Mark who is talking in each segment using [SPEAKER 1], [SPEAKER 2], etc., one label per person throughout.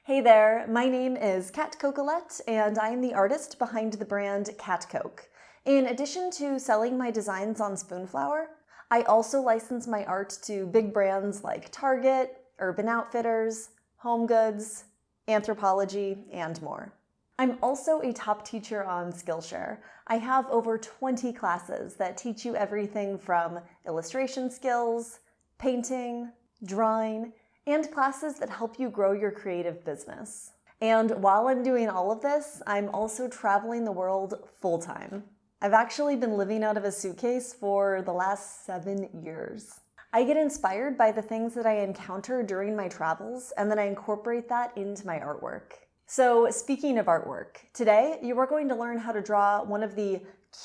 [SPEAKER 1] Hey there, my name is Kat Cocolette, and I am the artist behind the brand Cat Coke. In addition to selling my designs on Spoonflower, I also license my art to big brands like Target, Urban Outfitters, Home Goods, Anthropologie, and more. I'm also a top teacher on Skillshare. I have over 20 classes that teach you everything from illustration skills, painting, drawing, and classes that help you grow your creative business. And while I'm doing all of this, I'm also traveling the world full-time. I've actually been living out of a suitcase for the last 7 years. I get inspired by the things that I encounter during my travels, and then I incorporate that into my artwork. So speaking of artwork, today you are going to learn how to draw one of the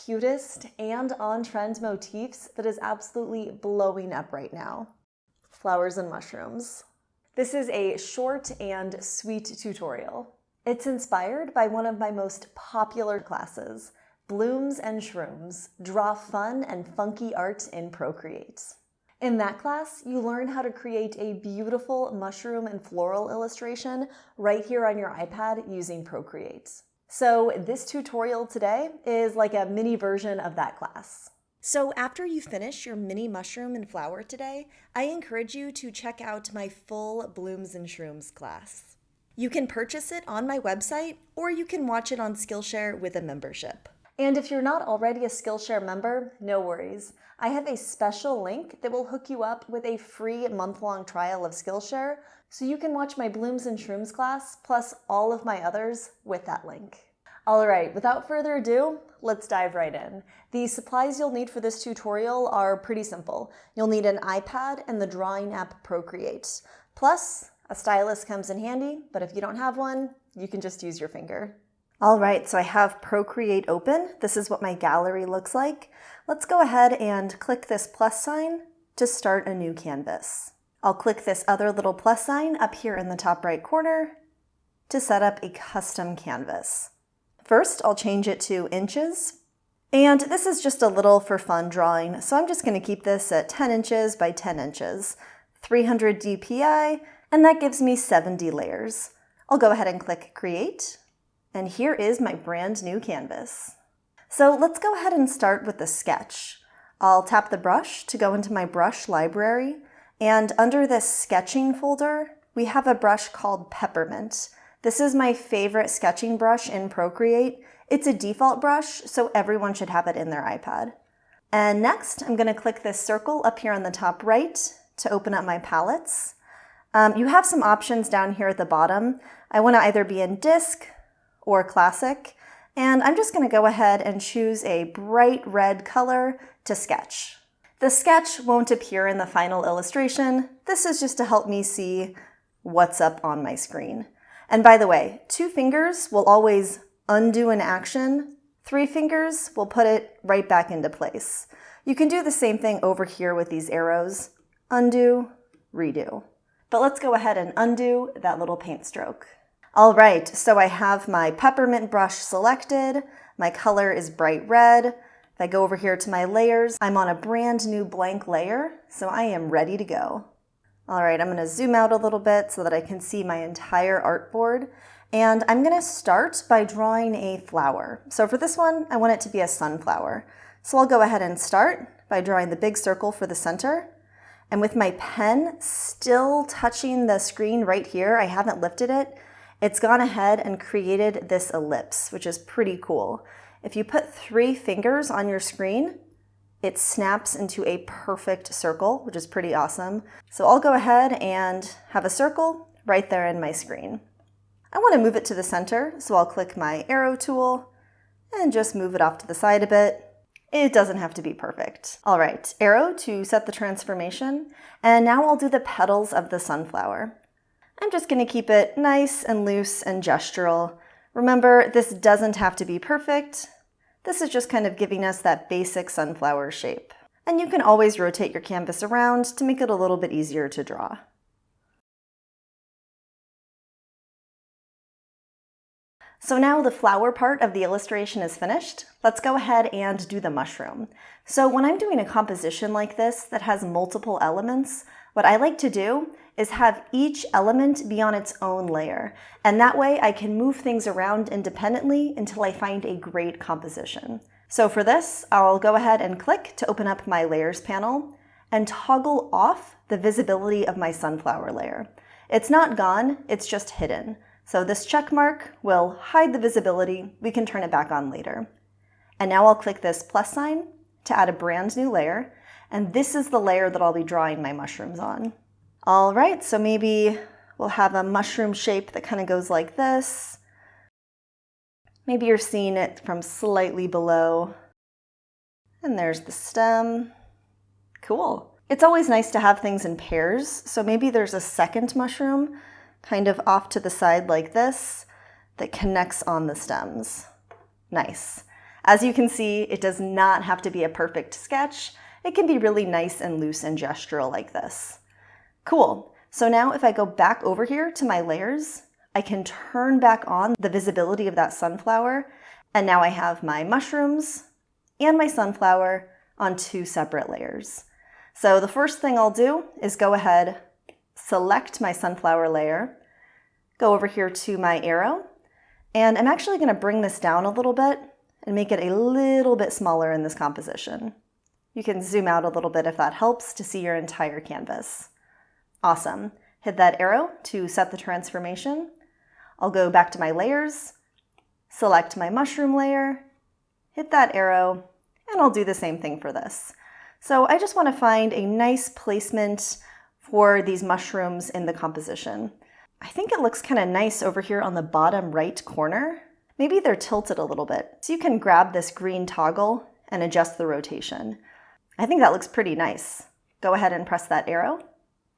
[SPEAKER 1] cutest and on-trend motifs that is absolutely blowing up right now: flowers and mushrooms. This is a short and sweet tutorial. It's inspired by one of my most popular classes, Blooms and Shrooms, Draw Fun and Funky Art in Procreate. In that class, you learn how to create a beautiful mushroom and floral illustration right here on your iPad using Procreate. So this tutorial today is like a mini version of that class. So after you finish your mini mushroom and flower today, I encourage you to check out my full Blooms and Shrooms class. You can purchase it on my website, or you can watch it on Skillshare with a membership. And if you're not already a Skillshare member, no worries. I have a special link that will hook you up with a free month-long trial of Skillshare, so you can watch my Blooms and Shrooms class, plus all of my others with that link. All right, without further ado, let's dive right in. The supplies you'll need for this tutorial are pretty simple. You'll need an iPad and the drawing app Procreate. Plus, a stylus comes in handy, but if you don't have one, you can just use your finger. All right, so I have Procreate open. This is what my gallery looks like. Let's go ahead and click this plus sign to start a new canvas. I'll click this other little plus sign up here in the top right corner to set up a custom canvas. First, I'll change it to inches. And this is just a little for fun drawing, so I'm just going to keep this at 10 inches by 10 inches, 300 dpi, and that gives me 70 layers. I'll go ahead and click Create, and here is my brand new canvas. So let's go ahead and start with the sketch. I'll tap the brush to go into my brush library, and under this sketching folder, we have a brush called Peppermint. This is my favorite sketching brush in Procreate. It's a default brush, so everyone should have it in their iPad. And next, I'm going to click this circle up here on the top right to open up my palettes. You have some options down here at the bottom. I want to either be in disc or classic, and I'm just going to go ahead and choose a bright red color to sketch. The sketch won't appear in the final illustration. This is just to help me see what's up on my screen. And by the way, 2 fingers will always undo an action. 3 fingers will put it right back into place. You can do the same thing over here with these arrows. Undo, redo. But let's go ahead and undo that little paint stroke. All right, so I have my peppermint brush selected. My color is bright red. If I go over here to my layers, I'm on a brand new blank layer, so I am ready to go. All right, I'm going to zoom out a little bit so that I can see my entire artboard. And I'm going to start by drawing a flower. So for this one, I want it to be a sunflower. So I'll go ahead and start by drawing the big circle for the center. And with my pen still touching the screen right here, I haven't lifted it, it's gone ahead and created this ellipse, which is pretty cool. If you put 3 fingers on your screen, it snaps into a perfect circle, which is pretty awesome. So I'll go ahead and have a circle right there in my screen. I want to move it to the center, so I'll click my arrow tool and just move it off to the side a bit. It doesn't have to be perfect. All right, arrow to set the transformation, and now I'll do the petals of the sunflower. I'm just going to keep it nice and loose and gestural. Remember, this doesn't have to be perfect. This is just kind of giving us that basic sunflower shape. And you can always rotate your canvas around to make it a little bit easier to draw. So now the flower part of the illustration is finished. Let's go ahead and do the mushroom. So when I'm doing a composition like this that has multiple elements, what I like to do is have each element be on its own layer. And that way I can move things around independently until I find a great composition. So for this, I'll go ahead and click to open up my layers panel and toggle off the visibility of my sunflower layer. It's not gone, it's just hidden. So this check mark will hide the visibility. We can turn it back on later. And now I'll click this plus sign to add a brand new layer. And this is the layer that I'll be drawing my mushrooms on. All right, so maybe we'll have a mushroom shape that kind of goes like this. Maybe you're seeing it from slightly below. And there's the stem. Cool. It's always nice to have things in pairs, so maybe there's a second mushroom kind of off to the side like this that connects on the stems. Nice. As you can see, it does not have to be a perfect sketch. It can be really nice and loose and gestural like this. Cool. So now if I go back over here to my layers, I can turn back on the visibility of that sunflower, and now I have my mushrooms and my sunflower on two separate layers. So the first thing I'll do is go ahead, select my sunflower layer, go over here to my arrow, and I'm actually going to bring this down a little bit and make it a little bit smaller in this composition. You can zoom out a little bit if that helps to see your entire canvas. Awesome. Hit that arrow to set the transformation. I'll go back to my layers, select my mushroom layer, hit that arrow, and I'll do the same thing for this. So I just want to find a nice placement for these mushrooms in the composition. I think it looks kind of nice over here on the bottom right corner. Maybe they're tilted a little bit. So you can grab this green toggle and adjust the rotation. I think that looks pretty nice. Go ahead and press that arrow.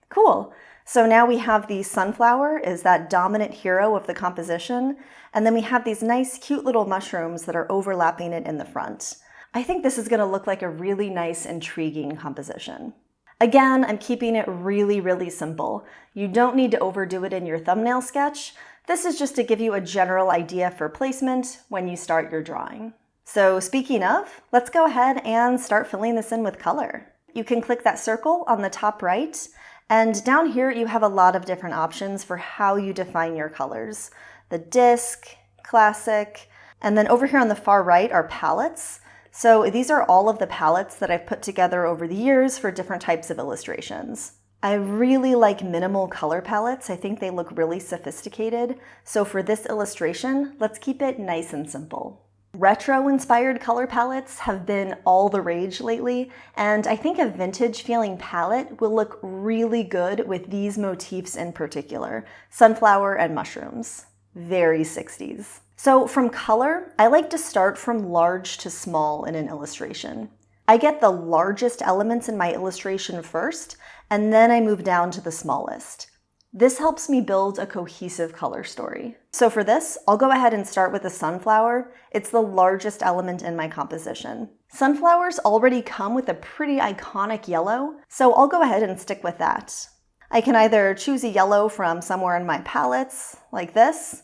[SPEAKER 1] Cool. So now we have the sunflower is that dominant hero of the composition, and then we have these nice cute little mushrooms that are overlapping it in the front. I think this is going to look like a really nice, intriguing composition. Again, I'm keeping it really, really simple. You don't need to overdo it in your thumbnail sketch. This is just to give you a general idea for placement when you start your drawing. So speaking of, let's go ahead and start filling this in with color. You can click that circle on the top right, and down here you have a lot of different options for how you define your colors. The disc, classic, and then over here on the far right are palettes. So these are all of the palettes that I've put together over the years for different types of illustrations. I really like minimal color palettes. I think they look really sophisticated. So for this illustration, let's keep it nice and simple. Retro-inspired color palettes have been all the rage lately, and I think a vintage feeling palette will look really good with these motifs in particular, sunflower and mushrooms. Very 60s. So from color, I like to start from large to small in an illustration. I get the largest elements in my illustration first, and then I move down to the smallest. This helps me build a cohesive color story. So for this, I'll go ahead and start with the sunflower. It's the largest element in my composition. Sunflowers already come with a pretty iconic yellow, so I'll go ahead and stick with that. I can either choose a yellow from somewhere in my palettes, like this,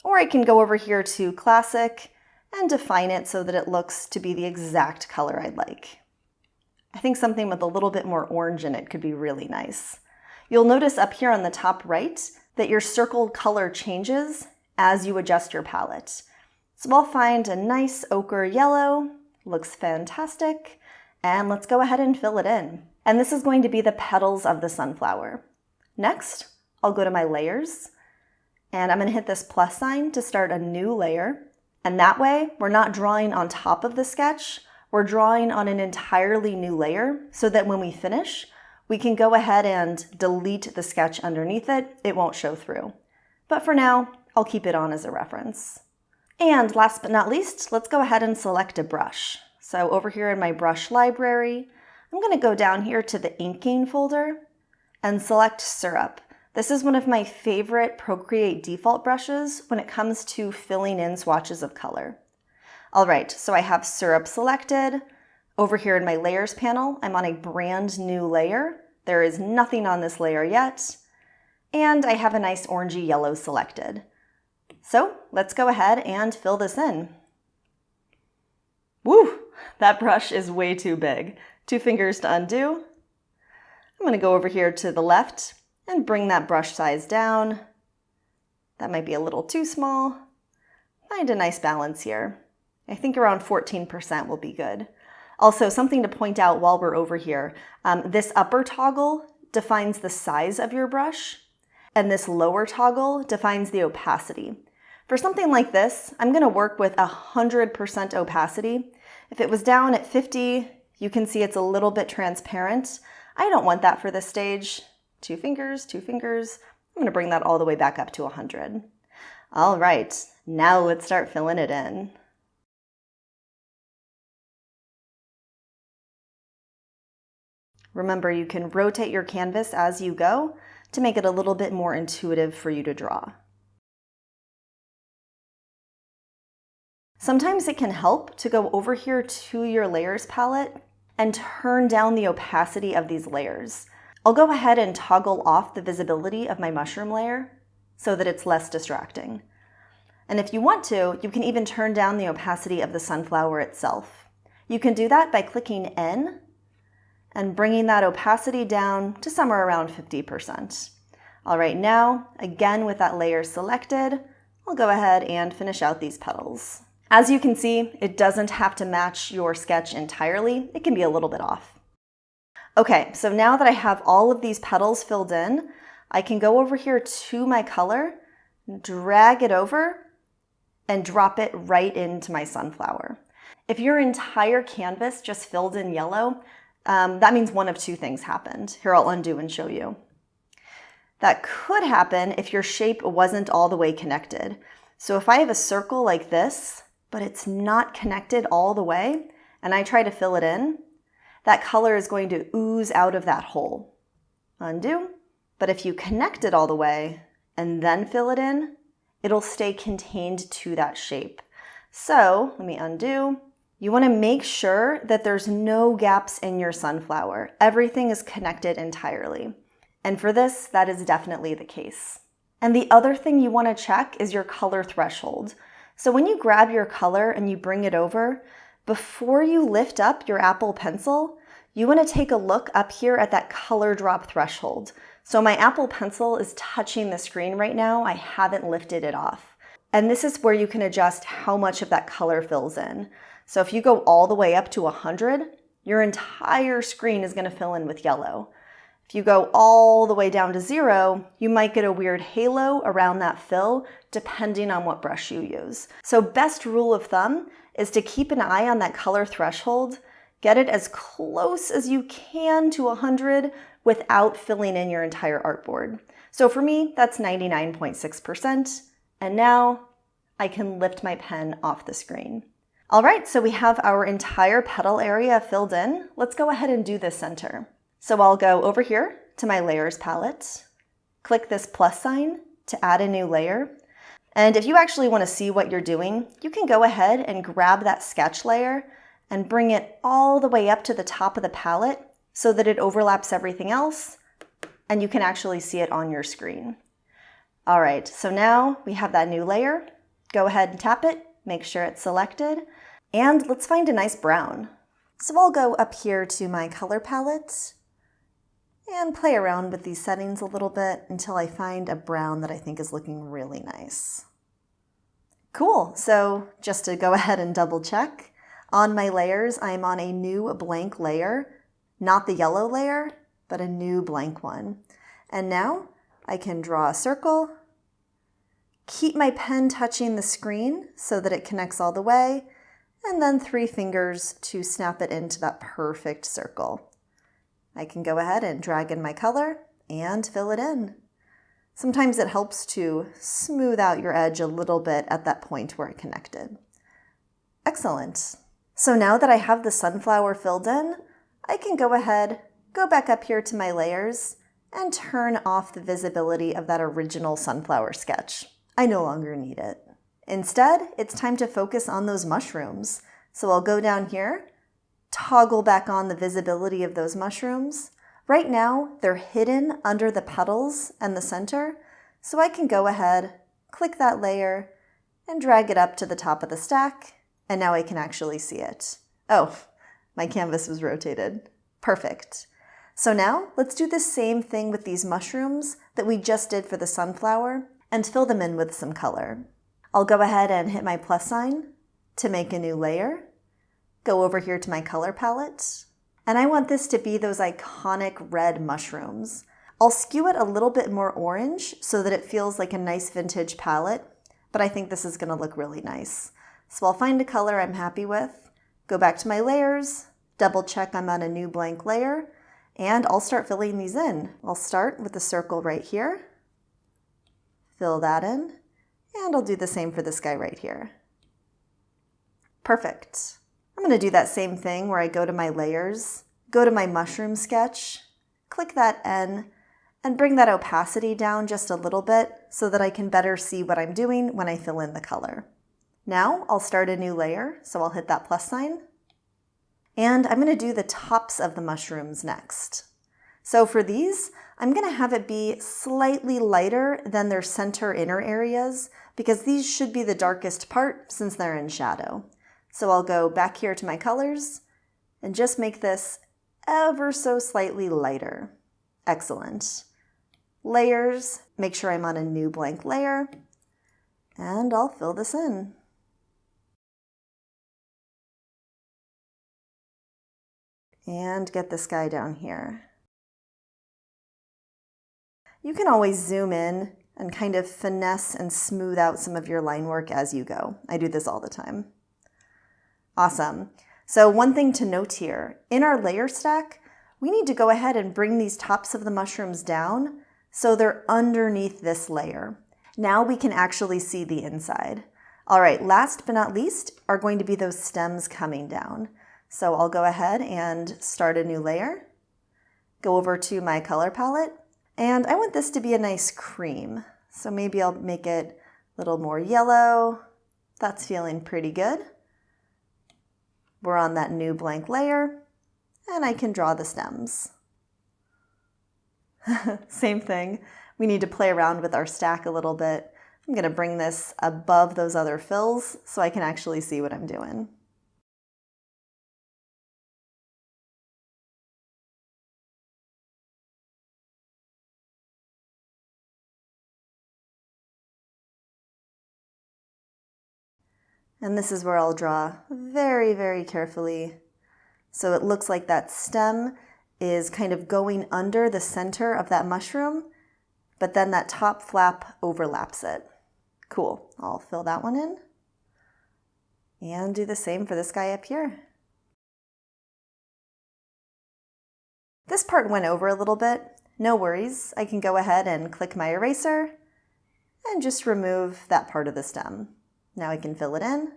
[SPEAKER 1] or I can go over here to classic and define it so that it looks to be the exact color I'd like. I think something with a little bit more orange in it could be really nice. You'll notice up here on the top right that your circle color changes as you adjust your palette. So I'll find a nice ochre yellow, looks fantastic, and let's go ahead and fill it in. And this is going to be the petals of the sunflower. Next, I'll go to my layers, and I'm going to hit this plus sign to start a new layer. And that way, we're not drawing on top of the sketch, we're drawing on an entirely new layer so that when we finish, we can go ahead and delete the sketch underneath it. It won't show through. But for now, I'll keep it on as a reference. And last but not least, let's go ahead and select a brush. So over here in my brush library, I'm going to go down here to the inking folder and select Syrup. This is one of my favorite Procreate default brushes when it comes to filling in swatches of color. All right, so I have Syrup selected. Over here in my layers panel, I'm on a brand new layer. There is nothing on this layer yet. And I have a nice orangey yellow selected. So let's go ahead and fill this in. Woo, that brush is way too big. 2 fingers to undo. I'm gonna go over here to the left and bring that brush size down. That might be a little too small. Find a nice balance here. I think around 14% will be good. Also, something to point out while we're over here, this upper toggle defines the size of your brush, and this lower toggle defines the opacity. For something like this, I'm going to work with 100% opacity. If it was down at 50, you can see it's a little bit transparent. I don't want that for this stage. 2 fingers, 2 fingers. I'm going to bring that all the way back up to 100. All right, now let's start filling it in. Remember, you can rotate your canvas as you go to make it a little bit more intuitive for you to draw. Sometimes it can help to go over here to your layers palette and turn down the opacity of these layers. I'll go ahead and toggle off the visibility of my mushroom layer so that it's less distracting. And if you want to, you can even turn down the opacity of the sunflower itself. You can do that by clicking N and bringing that opacity down to somewhere around 50%. All right, now, again with that layer selected, I'll go ahead and finish out these petals. As you can see, it doesn't have to match your sketch entirely. It can be a little bit off. Okay, so now that I have all of these petals filled in, I can go over here to my color, drag it over, and drop it right into my sunflower. If your entire canvas just filled in yellow, that means one of 2 things happened. Here, I'll undo and show you. That could happen if your shape wasn't all the way connected. So if I have a circle like this, but it's not connected all the way, and I try to fill it in, that color is going to ooze out of that hole. Undo. But if you connect it all the way and then fill it in, it'll stay contained to that shape. So let me undo. You want to make sure that there's no gaps in your sunflower. Everything is connected entirely. And for this, that is definitely the case. And the other thing you want to check is your color threshold. So when you grab your color and you bring it over, before you lift up your Apple pencil, you want to take a look up here at that color drop threshold. So my Apple pencil is touching the screen right now. I haven't lifted it off. And this is where you can adjust how much of that color fills in. So if you go all the way up to 100, your entire screen is going to fill in with yellow. If you go all the way down to 0, you might get a weird halo around that fill depending on what brush you use. So best rule of thumb is to keep an eye on that color threshold, get it as close as you can to 100 without filling in your entire artboard. So for me, that's 99.6%. And now I can lift my pen off the screen. All right, so we have our entire petal area filled in. Let's go ahead and do the center. So I'll go over here to my layers palette, click this plus sign to add a new layer. And if you actually want to see what you're doing, you can go ahead and grab that sketch layer and bring it all the way up to the top of the palette so that it overlaps everything else and you can actually see it on your screen. All right, so now we have that new layer. Go ahead and tap it, make sure it's selected, and let's find a nice brown. So I'll go up here to my color palette and play around with these settings a little bit until I find a brown that I think is looking really nice. Cool, so just to go ahead and double check, on my layers, I'm on a new blank layer, not the yellow layer, but a new blank one. And now I can draw a circle, keep my pen touching the screen so that it connects all the way, and then 3 fingers to snap it into that perfect circle. I can go ahead and drag in my color and fill it in. Sometimes it helps to smooth out your edge a little bit at that point where it connected. Excellent. So now that I have the sunflower filled in, I can go ahead, go back up here to my layers, and turn off the visibility of that original sunflower sketch. I no longer need it. Instead, it's time to focus on those mushrooms. So I'll go down here, toggle back on the visibility of those mushrooms. Right now, they're hidden under the petals and the center, so I can go ahead, click that layer, and drag it up to the top of the stack, and now I can actually see it. Oh, my canvas was rotated. Perfect. So now let's do the same thing with these mushrooms that we just did for the sunflower and fill them in with some color. I'll go ahead and hit my plus sign to make a new layer. Go over here to my color palette. And I want this to be those iconic red mushrooms. I'll skew it a little bit more orange so that it feels like a nice vintage palette, but I think this is going to look really nice. So I'll find a color I'm happy with, go back to my layers, double check I'm on a new blank layer, and I'll start filling these in. I'll start with the circle right here, fill that in, and I'll do the same for this guy right here. Perfect. I'm going to do that same thing where I go to my layers, go to my mushroom sketch, click that N, and bring that opacity down just a little bit so that I can better see what I'm doing when I fill in the color. Now I'll start a new layer, so I'll hit that plus sign. And I'm going to do the tops of the mushrooms next. So for these, I'm going to have it be slightly lighter than their center inner areas because these should be the darkest part since they're in shadow. So I'll go back here to my colors and just make this ever so slightly lighter. Excellent. Layers, make sure I'm on a new blank layer, and I'll fill this in. And get this guy down here. You can always zoom in and kind of finesse and smooth out some of your line work as you go. I do this all the time. Awesome. So one thing to note here, in our layer stack, we need to go ahead and bring these tops of the mushrooms down so they're underneath this layer. Now we can actually see the inside. All right, last but not least are going to be those stems coming down. So I'll go ahead and start a new layer, go over to my color palette, and I want this to be a nice cream. So maybe I'll make it a little more yellow. That's feeling pretty good. We're on that new blank layer, and I can draw the stems. Same thing. We need to play around with our stack a little bit. I'm going to bring this above those other fills so I can actually see what I'm doing. And this is where I'll draw very, very carefully. So it looks like that stem is kind of going under the center of that mushroom, but then that top flap overlaps it. Cool. I'll fill that one in and do the same for this guy up here. This part went over a little bit. No worries. I can go ahead and click my eraser and just remove that part of the stem. Now I can fill it in,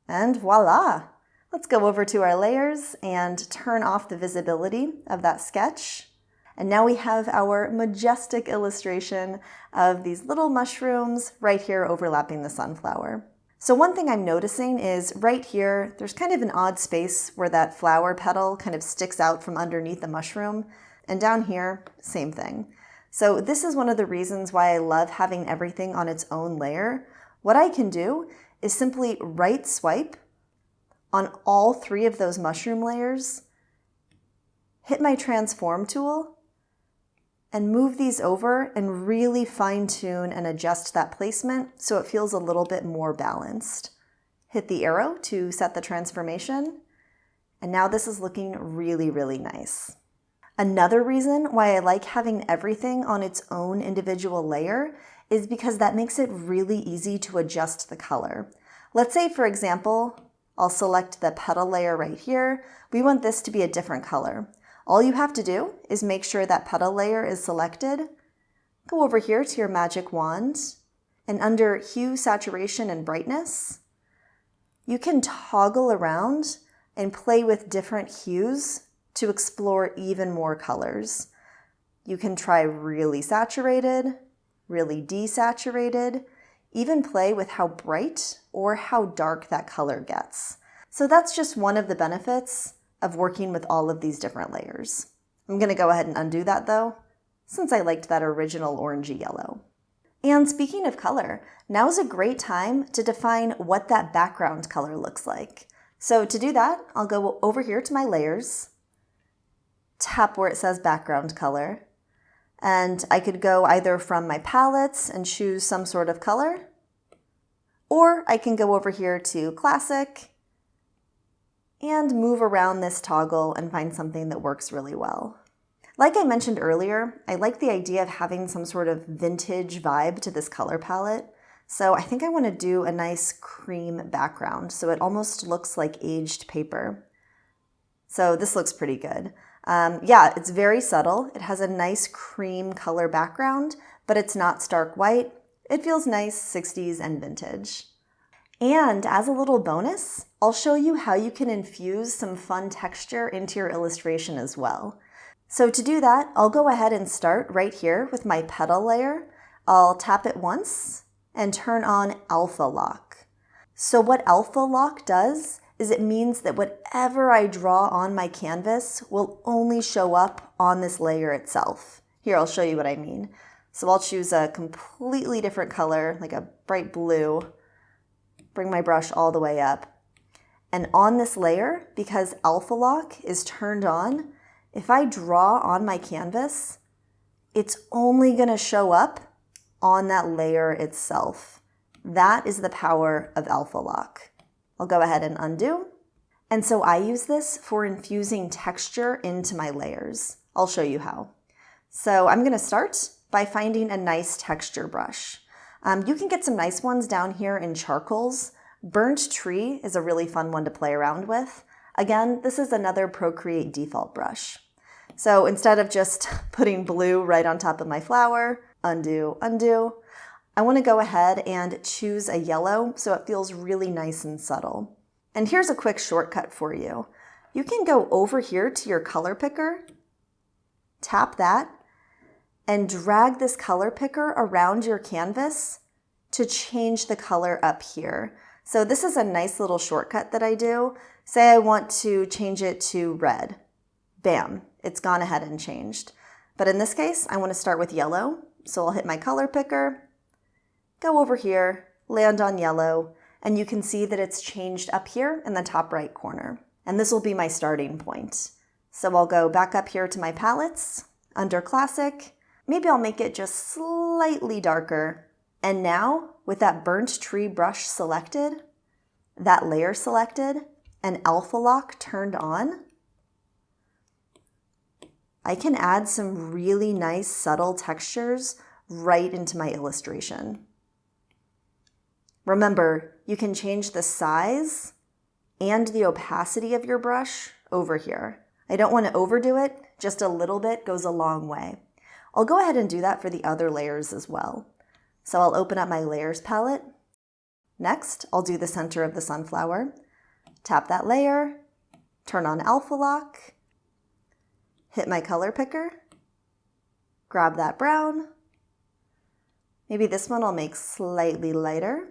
[SPEAKER 1] and voila! Let's go over to our layers and turn off the visibility of that sketch. And now we have our majestic illustration of these little mushrooms right here overlapping the sunflower. So one thing I'm noticing is right here, there's kind of an odd space where that flower petal kind of sticks out from underneath the mushroom. And down here, same thing. So this is one of the reasons why I love having everything on its own layer. What I can do is simply right swipe on all three of those mushroom layers, hit my transform tool, and move these over and really fine tune and adjust that placement so it feels a little bit more balanced. Hit the arrow to set the transformation, and now this is looking really, really nice. Another reason why I like having everything on its own individual layer is because that makes it really easy to adjust the color. Let's say, for example, I'll select the petal layer right here. We want this to be a different color. All you have to do is make sure that petal layer is selected. Go over here to your magic wand, and under Hue, Saturation, and Brightness, you can toggle around and play with different hues to explore even more colors. You can try really saturated, really desaturated, even play with how bright or how dark that color gets. So that's just one of the benefits of working with all of these different layers. I'm going to go ahead and undo that though, since I liked that original orangey yellow. And speaking of color, now's a great time to define what that background color looks like. So to do that, I'll go over here to my layers, tap where it says background color, and I could go either from my palettes and choose some sort of color, or I can go over here to classic and move around this toggle and find something that works really well. Like I mentioned earlier, I like the idea of having some sort of vintage vibe to this color palette. So I think I want to do a nice cream background so it almost looks like aged paper. So this looks pretty good. Yeah, it's very subtle. It has a nice cream color background, but it's not stark white. It feels nice, 60s and vintage. And as a little bonus, I'll show you how you can infuse some fun texture into your illustration as well. So to do that, I'll go ahead and start right here with my petal layer. I'll tap it once and turn on Alpha Lock. So what Alpha Lock does is it means that whatever I draw on my canvas will only show up on this layer itself. Here, I'll show you what I mean. So I'll choose a completely different color, like a bright blue, bring my brush all the way up. And on this layer, because Alpha Lock is turned on, if I draw on my canvas, it's only gonna show up on that layer itself. That is the power of Alpha Lock. I'll go ahead and undo. And so I use this for infusing texture into my layers. I'll show you how. So I'm gonna start by finding a nice texture brush. You can get some nice ones down here in charcoals. Burnt Tree is a really fun one to play around with. Again, this is another Procreate default brush. So instead of just putting blue right on top of my flower, undo, undo, I want to go ahead and choose a yellow so it feels really nice and subtle. And here's a quick shortcut for you. You can go over here to your color picker, tap that, and drag this color picker around your canvas to change the color up here. So this is a nice little shortcut that I do. Say I want to change it to red. Bam, it's gone ahead and changed. But in this case, I want to start with yellow. So I'll hit my color picker, go over here, land on yellow, and you can see that it's changed up here in the top right corner. And this will be my starting point. So I'll go back up here to my palettes, under classic. Maybe I'll make it just slightly darker. And now, with that Burnt Tree brush selected, that layer selected, and Alpha Lock turned on, I can add some really nice subtle textures right into my illustration. Remember, you can change the size and the opacity of your brush over here. I don't want to overdo it, just a little bit goes a long way. I'll go ahead and do that for the other layers as well. So I'll open up my layers palette. Next, I'll do the center of the sunflower. Tap that layer, turn on Alpha Lock, hit my color picker, grab that brown. Maybe this one I'll make slightly lighter.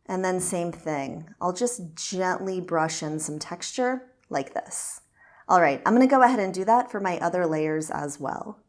[SPEAKER 1] And then same thing. I'll just gently brush in some texture like this. All right, I'm gonna go ahead and do that for my other layers as well.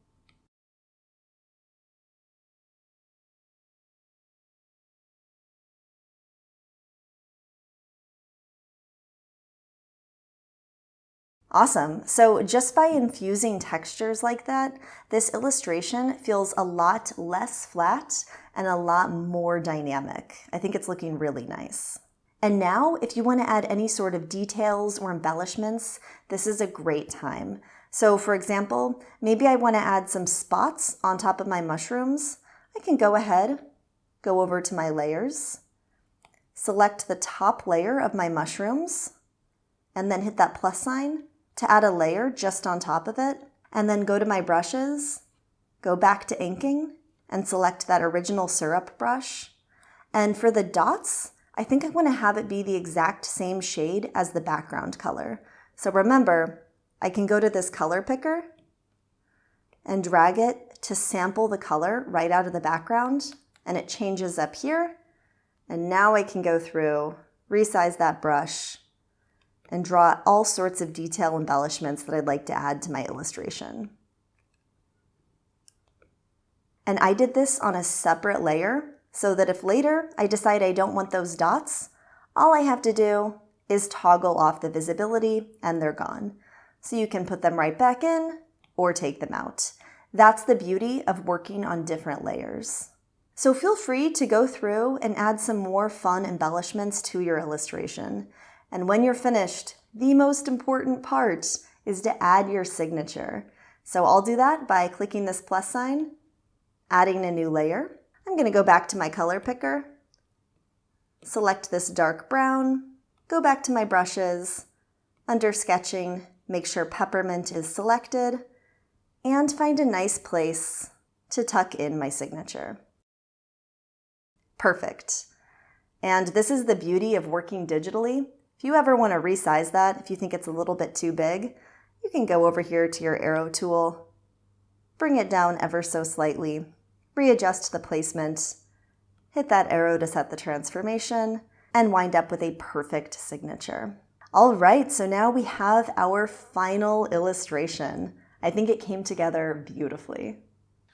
[SPEAKER 1] Awesome. So just by infusing textures like that, this illustration feels a lot less flat and a lot more dynamic. I think it's looking really nice. And now, if you want to add any sort of details or embellishments, this is a great time. So for example, maybe I want to add some spots on top of my mushrooms. I can go ahead, go over to my layers, select the top layer of my mushrooms, and then hit that plus sign to add a layer just on top of it, and then go to my brushes, go back to inking, and select that original syrup brush. And for the dots, I think I want to have it be the exact same shade as the background color. So remember, I can go to this color picker and drag it to sample the color right out of the background, and it changes up here. And now I can go through, resize that brush, and draw all sorts of detail embellishments that I'd like to add to my illustration. And I did this on a separate layer so that if later I decide I don't want those dots, all I have to do is toggle off the visibility and they're gone. so you can put them right back in or take them out. That's the beauty of working on different layers. So feel free to go through and add some more fun embellishments to your illustration. And when you're finished, the most important part is to add your signature. So I'll do that by clicking this plus sign, adding a new layer. I'm going to go back to my color picker, select this dark brown, go back to my brushes, under sketching, make sure peppermint is selected, and find a nice place to tuck in my signature. Perfect. And this is the beauty of working digitally. If you ever want to resize that, if you think it's a little bit too big, you can go over here to your arrow tool, bring it down ever so slightly, readjust the placement, hit that arrow to set the transformation, and wind up with a perfect signature. All right, so now we have our final illustration. I think it came together beautifully.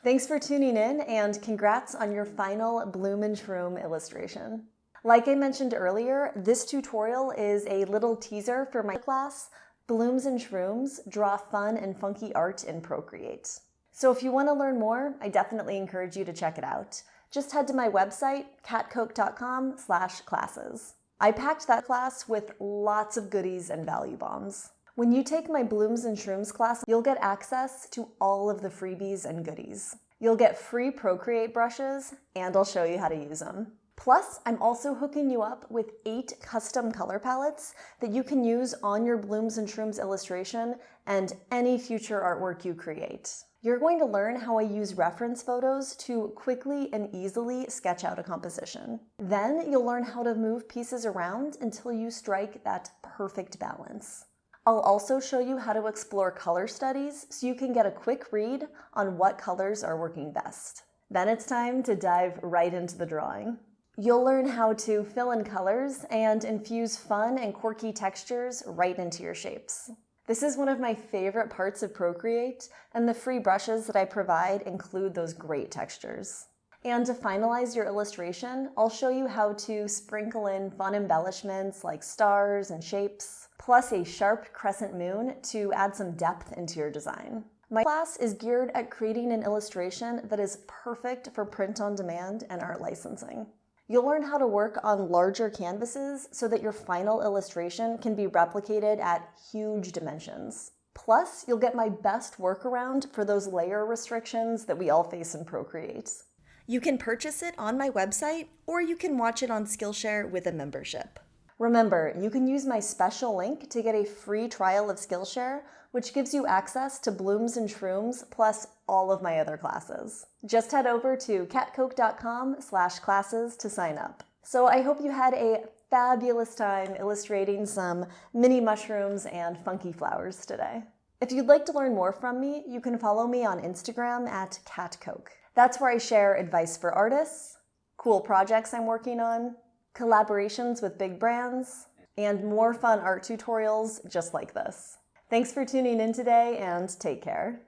[SPEAKER 1] Thanks for tuning in, and congrats on your final Bloom and Shroom illustration. Like I mentioned earlier, this tutorial is a little teaser for my class, Blooms and Shrooms, Draw Fun and Funky Art in Procreate. So if you want to learn more, I definitely encourage you to check it out. Just head to my website, catcoke.com/classes. I packed that class with lots of goodies and value bombs. When you take my Blooms and Shrooms class, you'll get access to all of the freebies and goodies. You'll get free Procreate brushes, and I'll show you how to use them. Plus, I'm also hooking you up with 8 custom color palettes that you can use on your Blooms and Shrooms illustration and any future artwork you create. You're going to learn how I use reference photos to quickly and easily sketch out a composition. Then you'll learn how to move pieces around until you strike that perfect balance. I'll also show you how to explore color studies so you can get a quick read on what colors are working best. Then it's time to dive right into the drawing. You'll learn how to fill in colors and infuse fun and quirky textures right into your shapes. This is one of my favorite parts of Procreate, and the free brushes that I provide include those great textures. And to finalize your illustration, I'll show you how to sprinkle in fun embellishments like stars and shapes, plus a sharp crescent moon to add some depth into your design. My class is geared at creating an illustration that is perfect for print on demand and art licensing. You'll learn how to work on larger canvases so that your final illustration can be replicated at huge dimensions. Plus, you'll get my best workaround for those layer restrictions that we all face in Procreate. You can purchase it on my website, or you can watch it on Skillshare with a membership. Remember, you can use my special link to get a free trial of Skillshare, which gives you access to Blooms and Shrooms plus all of my other classes. Just head over to catcoke.com/classes to sign up. So I hope you had a fabulous time illustrating some mini mushrooms and funky flowers today. If you'd like to learn more from me, you can follow me on Instagram at catcoke. That's where I share advice for artists, cool projects I'm working on, collaborations with big brands, and more fun art tutorials just like this. Thanks for tuning in today, and take care.